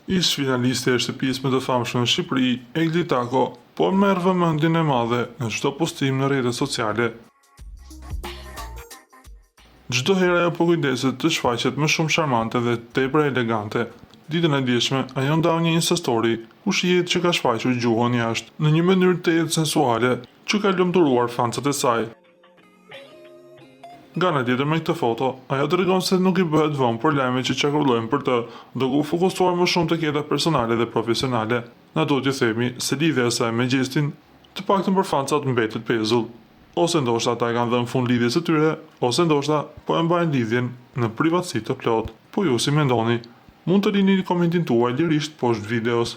Ish finalisti e shtëpisë më të famshme në Shqipëri, Egli Tako, po merr vëmendjen e madhe në çdo postim në rrjetet sociale. Çdo herë ajo po kujdeset të shfaqet më shumë charmante dhe tepër elegante. Ditën e djeshme, ajo ndau një Insta story ku shihet që ka shfaqur gjuhën jashtë në një mënyrë të sensuale që ka lumturuar fancat e saj. Nga ana tjetër me këtë foto, ajo tregon se nuk i bëhet vonë për lajmet që çarkullojnë për të, duke u fokusuar më shumë tek jeta personale dhe profesionale. Na duhet të themi se lidhja e saj me Gjestin, të paktën për fancat mbetet pezull. Ose ndoshta ata e kanë dhënë fund lidhjes së tyre, ose ndoshta po e mbajnë lidhjen në privatësi të plot. Po ju si mendoni? Mund të lini komentin tuaj lirisht poshtë videos.